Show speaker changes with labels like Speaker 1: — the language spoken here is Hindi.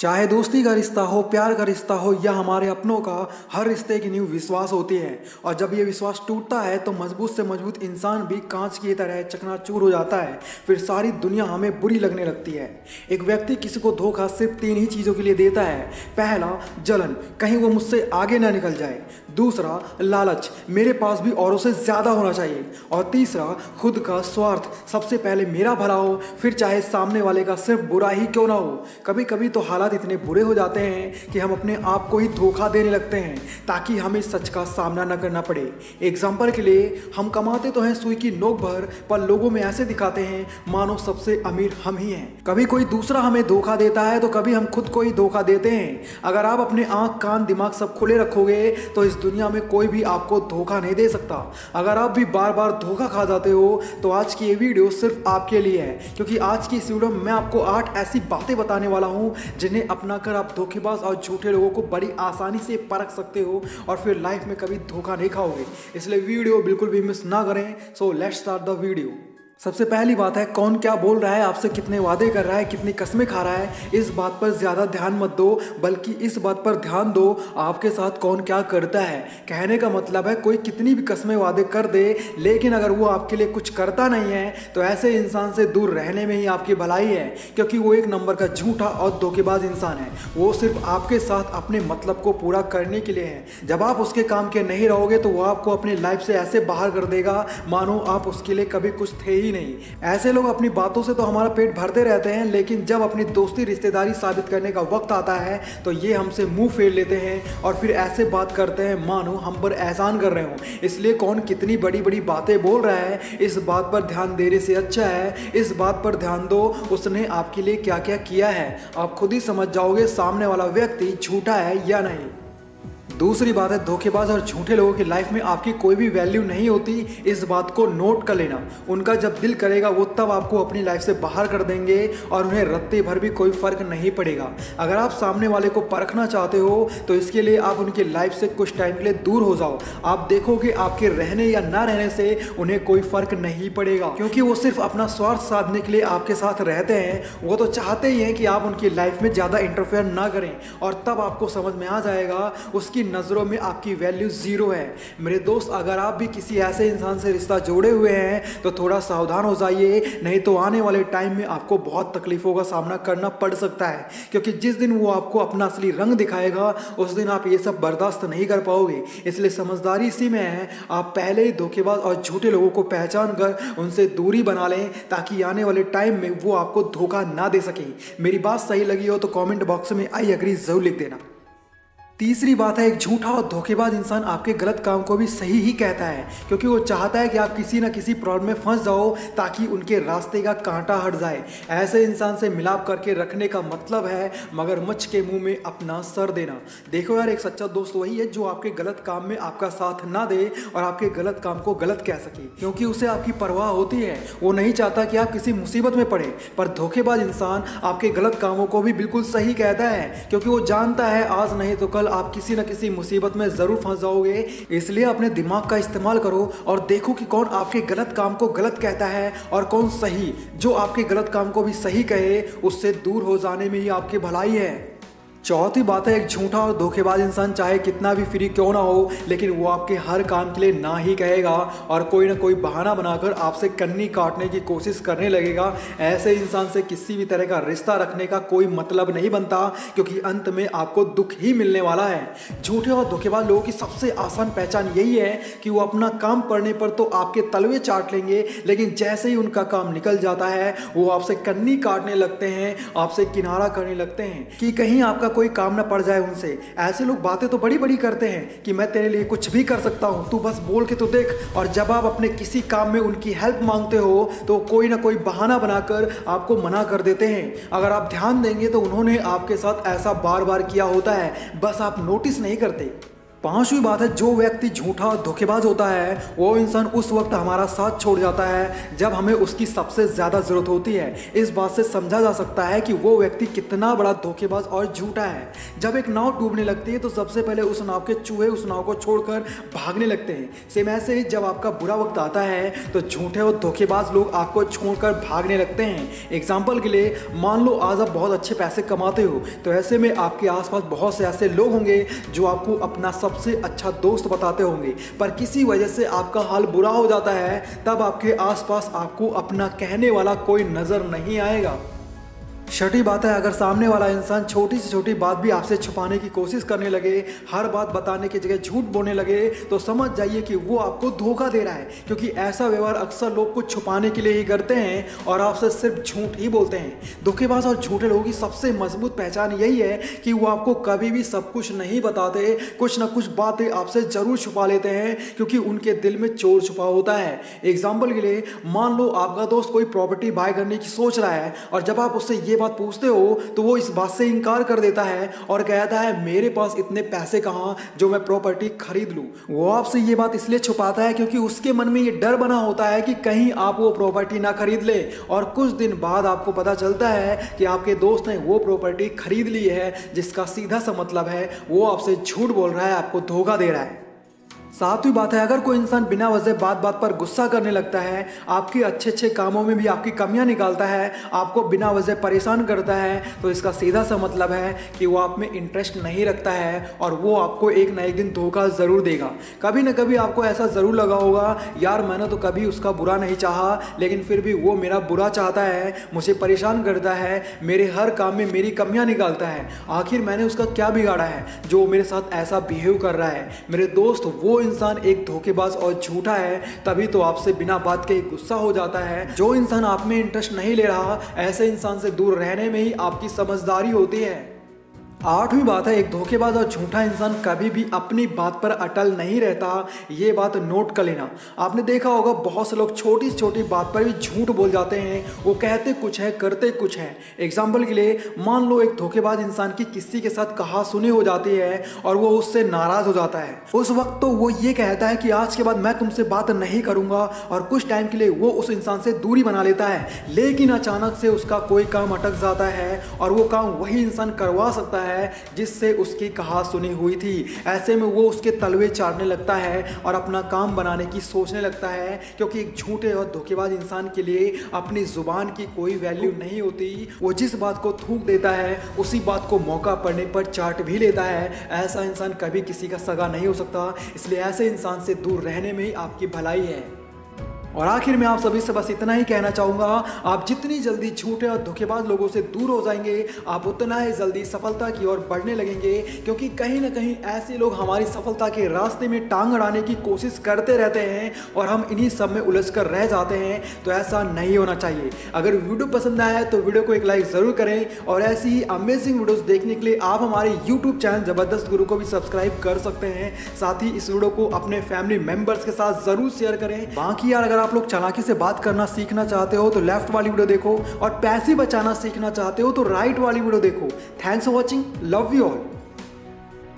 Speaker 1: चाहे दोस्ती का रिश्ता हो, प्यार का रिश्ता हो या हमारे अपनों का, हर रिश्ते की नींव विश्वास होती है। और जब ये विश्वास टूटता है तो मजबूत से मजबूत इंसान भी कांच की तरह चकनाचूर हो जाता है। फिर सारी दुनिया हमें बुरी लगने लगती है। एक व्यक्ति किसी को धोखा सिर्फ 3 ही चीज़ों के लिए देता है। पहला, जलन, कहीं वो मुझसे आगे ना निकल जाए। दूसरा, लालच, मेरे पास भी औरों से ज़्यादा होना चाहिए। और तीसरा, खुद का स्वार्थ, सबसे पहले मेरा भला हो, फिर चाहे सामने वाले का सिर्फ बुरा ही क्यों ना हो। कभी कभी तो हालात इतने बुरे हो जाते हैं कि हम अपने आप को ही धोखा देने लगते हैं ताकि हमें सच का सामना न करना पड़े। एग्जाम्पल के लिए, हम कमाते तो हैं सुई की नोक भर, पर लोगों में ऐसे दिखाते हैं मानो सबसे अमीर हम ही हैं। कभी कोई दूसरा हमें धोखा देता है तो कभी हम खुद को ही धोखा देते हैं। अगर आप अपने आंख कान दिमाग सब खुले रखोगे तो इस दुनिया में कोई भी आपको धोखा नहीं दे सकता। अगर आप भी बार बार धोखा खा जाते हो तो आज की ये वीडियो सिर्फ आपके लिए है, क्योंकि आज की इस वीडियो में मैं आपको 8 ऐसी बातें बताने वाला हूं जिन्हें अपना कर आप धोखेबाज और झूठे लोगों को बड़ी आसानी से परख सकते हो और फिर लाइफ में कभी धोखा नहीं खाओगे। इसलिए वीडियो बिल्कुल भी मिस ना करें। So let's start the video. सबसे पहली बात है, कौन क्या बोल रहा है, आपसे कितने वादे कर रहा है, कितनी कस्में खा रहा है, इस बात पर ज़्यादा ध्यान मत दो, बल्कि इस बात पर ध्यान दो आपके साथ कौन क्या करता है। कहने का मतलब है, कोई कितनी भी कस्में वादे कर दे, लेकिन अगर वो आपके लिए कुछ करता नहीं है तो ऐसे इंसान से दूर रहने में ही आपकी भलाई है, क्योंकि वो एक नंबर का झूठा और धोखेबाज इंसान है। वो सिर्फ आपके साथ अपने मतलब को पूरा करने के लिए है। जब आप उसके काम के नहीं रहोगे तो वो आपको अपनी लाइफ से ऐसे बाहर कर देगा मानो आप उसके लिए कभी कुछ थे ही नहीं। ऐसे लोग अपनी बातों से तो हमारा पेट भरते रहते हैं, लेकिन जब अपनी दोस्ती रिश्तेदारी साबित करने का वक्त आता है तो ये हमसे मुंह फेर लेते हैं और फिर ऐसे बात करते हैं मानो हम पर एहसान कर रहे हो। इसलिए कौन कितनी बड़ी बड़ी बातें बोल रहा है, इस बात पर ध्यान देने से अच्छा है इस बात पर ध्यान दो उसने आपके लिए क्या क्या किया है। आप खुद ही समझ जाओगे सामने वाला व्यक्ति झूठा है या नहीं। दूसरी बात है, धोखेबाज और झूठे लोगों की लाइफ में आपकी कोई भी वैल्यू नहीं होती। इस बात को नोट कर लेना। उनका जब दिल करेगा वो तब आपको अपनी लाइफ से बाहर कर देंगे और उन्हें रत्ते भर भी कोई फर्क नहीं पड़ेगा। अगर आप सामने वाले को परखना चाहते हो तो इसके लिए आप उनकी लाइफ से कुछ टाइम के लिए दूर हो जाओ। आप देखोगे आपके रहने या ना रहने से उन्हें कोई फर्क नहीं पड़ेगा, क्योंकि वो सिर्फ अपना स्वार्थ साधने के लिए आपके साथ रहते हैं। वो तो चाहते ही हैं कि आप उनकी लाइफ में ज़्यादा इंटरफेयर ना करें, और तब आपको समझ में आ जाएगा उसकी नजरों में आपकी वैल्यू जीरो है। मेरे दोस्त, अगर आप भी किसी ऐसे इंसान से रिश्ता जोड़े हुए हैं तो थोड़ा सावधान हो जाइए, नहीं तो आने वाले टाइम में आपको बहुत तकलीफों का सामना करना पड़ सकता है, क्योंकि जिस दिन वो आपको अपना असली रंग दिखाएगा उस दिन आप ये सब बर्दाश्त नहीं कर पाओगे। इसलिए समझदारी इसी में है, आप पहले ही धोखेबाज और झूठे लोगों को पहचान कर उनसे दूरी बना लें ताकि आने वाले टाइम में वो आपको धोखा ना दे सके। मेरी बात सही लगी हो तो कमेंट बॉक्स में आई एग्री जरूर लिख देना। तीसरी बात है, एक झूठा और धोखेबाज इंसान आपके गलत काम को भी सही ही कहता है, क्योंकि वो चाहता है कि आप किसी न किसी प्रॉब्लम में फंस जाओ ताकि उनके रास्ते का कांटा हट जाए। ऐसे इंसान से मिलाप करके रखने का मतलब है मगरमच्छ के मुंह में अपना सर देना। देखो यार, एक सच्चा दोस्त वही है जो आपके गलत काम में आपका साथ ना दे और आपके गलत काम को गलत कह सके, क्योंकि उसे आपकी परवाह होती है। वो नहीं चाहता कि आप किसी मुसीबत में पड़े। पर धोखेबाज इंसान आपके गलत कामों को भी बिल्कुल सही कहता है, क्योंकि वो जानता है आज नहीं तो कल आप किसी न किसी मुसीबत में जरूर फंस जाओगे। इसलिए अपने दिमाग का इस्तेमाल करो और देखो कि कौन आपके गलत काम को गलत कहता है और कौन सही। जो आपके गलत काम को भी सही कहे उससे दूर हो जाने में ही आपकी भलाई है। चौथी बात है, एक झूठा और धोखेबाज इंसान चाहे कितना भी फ्री क्यों ना हो, लेकिन वो आपके हर काम के लिए ना ही कहेगा और कोई ना कोई बहाना बनाकर आपसे कन्नी काटने की कोशिश करने लगेगा। ऐसे इंसान से किसी भी तरह का रिश्ता रखने का कोई मतलब नहीं बनता, क्योंकि अंत में आपको दुख ही मिलने वाला है। झूठे और धोखेबाज लोगों की सबसे आसान पहचान यही है कि वो अपना काम पड़ने पर तो आपके तलवे चाट लेंगे, लेकिन जैसे ही उनका काम निकल जाता है वो आपसे कन्नी काटने लगते हैं, आपसे किनारा करने लगते हैं कि कहीं आपका कोई काम ना पड़ जाए उनसे। ऐसे लोग बातें तो बड़ी बड़ी करते हैं कि मैं तेरे लिए कुछ भी कर सकता हूं, तू बस बोल के तो देख, और जब आप अपने किसी काम में उनकी हेल्प मांगते हो तो कोई ना कोई बहाना बनाकर आपको मना कर देते हैं। अगर आप ध्यान देंगे तो उन्होंने आपके साथ ऐसा बार बार किया होता है, बस आप नोटिस नहीं करते। पांचवी बात है, जो व्यक्ति झूठा और धोखेबाज होता है वो इंसान उस वक्त हमारा साथ छोड़ जाता है जब हमें उसकी सबसे ज़्यादा ज़रूरत होती है। इस बात से समझा जा सकता है कि वो व्यक्ति कितना बड़ा धोखेबाज और झूठा है। जब एक नाव डूबने लगती है तो सबसे पहले उस नाव के चूहे उस नाव को छोड़कर भागने लगते हैं। सेम ऐसे ही जब आपका बुरा वक्त आता है तो झूठे और धोखेबाज लोग आपको छोड़कर भागने लगते हैं। एग्जाम्पल के लिए मान लो आज आप बहुत अच्छे पैसे कमाते हो, तो ऐसे में आपके आसपास बहुत से ऐसे लोग होंगे जो आपको अपना सबसे अच्छा दोस्त बताते होंगे, पर किसी वजह से आपका हाल बुरा हो जाता है, तब आपके आसपास आपको अपना कहने वाला कोई नजर नहीं आएगा। छठी बात है, अगर सामने वाला इंसान छोटी से छोटी बात भी आपसे छुपाने की कोशिश करने लगे, हर बात बताने की जगह झूठ बोलने लगे, तो समझ जाइए कि वो आपको धोखा दे रहा है, क्योंकि ऐसा व्यवहार अक्सर लोग कुछ छुपाने के लिए ही करते हैं और आपसे सिर्फ झूठ ही बोलते हैं। धोखेबाज और झूठे लोगों की सबसे मजबूत पहचान यही है कि वो आपको कभी भी सब कुछ नहीं बताते, कुछ ना कुछ बातें आपसे जरूर छुपा लेते हैं, क्योंकि उनके दिल में चोर छुपा होता है। एग्जाम्पल के लिए मान लो आपका दोस्त कोई प्रॉपर्टी बाय करने की सोच रहा है और जब आप उससे ये बात पूछते हो तो वो इस बात से इनकार कर देता है और कहता है मेरे पास इतने पैसे कहां जो मैं प्रॉपर्टी खरीद लूं। वो आपसे ये बात इसलिए छुपाता है क्योंकि उसके मन में ये डर बना होता है कि कहीं आप वो प्रॉपर्टी ना खरीद ले और कुछ दिन बाद आपको पता चलता है कि आपके दोस्त ने वो प्रॉपर्टी खरीद ली है, जिसका सीधा सा मतलब है वो आपसे झूठ बोल रहा है, आपको धोखा दे रहा है। सातवीं बात है, अगर कोई इंसान बिना वजह बात बात पर गुस्सा करने लगता है, आपके अच्छे अच्छे कामों में भी आपकी कमियां निकालता है, आपको बिना वजह परेशान करता है, तो इसका सीधा सा मतलब है कि वो आप में इंटरेस्ट नहीं रखता है और वो आपको एक ना एक दिन धोखा ज़रूर देगा। कभी ना कभी आपको ऐसा ज़रूर लगा होगा, यार मैंने तो कभी उसका बुरा नहीं चाहा, लेकिन फिर भी वो मेरा बुरा चाहता है, मुझे परेशान करता है, मेरे हर काम में मेरी कमियाँ निकालता है। आखिर मैंने उसका क्या बिगाड़ा है जो मेरे साथ ऐसा बिहेव कर रहा है। मेरे दोस्त वो इंसान एक धोखेबाज और झूठा है, तभी तो आपसे बिना बात के गुस्सा हो जाता है। जो इंसान आप में इंटरेस्ट नहीं ले रहा, ऐसे इंसान से दूर रहने में ही आपकी समझदारी होती है। आठवीं बात है, एक धोखेबाज और झूठा इंसान कभी भी अपनी बात पर अटल नहीं रहता। ये बात नोट कर लेना। आपने देखा होगा बहुत से लोग छोटी से छोटी बात पर भी झूठ बोल जाते हैं, वो कहते कुछ है करते कुछ है। एग्जाम्पल के लिए मान लो एक धोखेबाज इंसान की किसी के साथ कहा सुनी हो जाती है और वो उससे नाराज हो जाता है। उस वक्त तो वो ये कहता है कि आज के बाद मैं तुमसे बात नहीं करूंगा और कुछ टाइम के लिए वो उस इंसान से दूरी बना लेता है, लेकिन अचानक से उसका कोई काम अटक जाता है और वो काम वही इंसान करवा सकता है जिससे उसकी कहा सुनी हुई थी। ऐसे में वो उसके तलवे चाटने लगता है और अपना काम बनाने की सोचने लगता है, क्योंकि एक झूठे और धोखेबाज इंसान के लिए अपनी जुबान की कोई वैल्यू नहीं होती। वो जिस बात को थूक देता है उसी बात को मौका पड़ने पर चाट भी लेता है। ऐसा इंसान कभी किसी का सगा नहीं हो सकता, इसलिए ऐसे इंसान से दूर रहने में ही आपकी भलाई है। और आखिर में आप सभी से बस इतना ही कहना चाहूँगा, आप जितनी जल्दी झूठे और धोखेबाज लोगों से दूर हो जाएंगे, आप उतना ही जल्दी सफलता की ओर बढ़ने लगेंगे, क्योंकि कहीं ना कहीं ऐसे लोग हमारी सफलता के रास्ते में टांग अड़ाने की कोशिश करते रहते हैं और हम इन्हीं सब में उलझ कर रह जाते हैं। तो ऐसा नहीं होना चाहिए। अगर वीडियो पसंद आया है तो वीडियो को एक लाइक ज़रूर करें और ऐसी ही अमेजिंग वीडियोज़ देखने के लिए आप हमारे यूट्यूब चैनल ज़बरदस्त गुरु को भी सब्सक्राइब कर सकते हैं। साथ ही इस वीडियो को अपने फैमिली मेम्बर्स के साथ ज़रूर शेयर करें। बाकी यार अगर आप लोग चालाकी से बात करना सीखना चाहते हो तो लेफ्ट वाली वीडियो देखो और पैसे बचाना सीखना चाहते हो तो राइट वाली वीडियो देखो। Thanks for watching, love you all.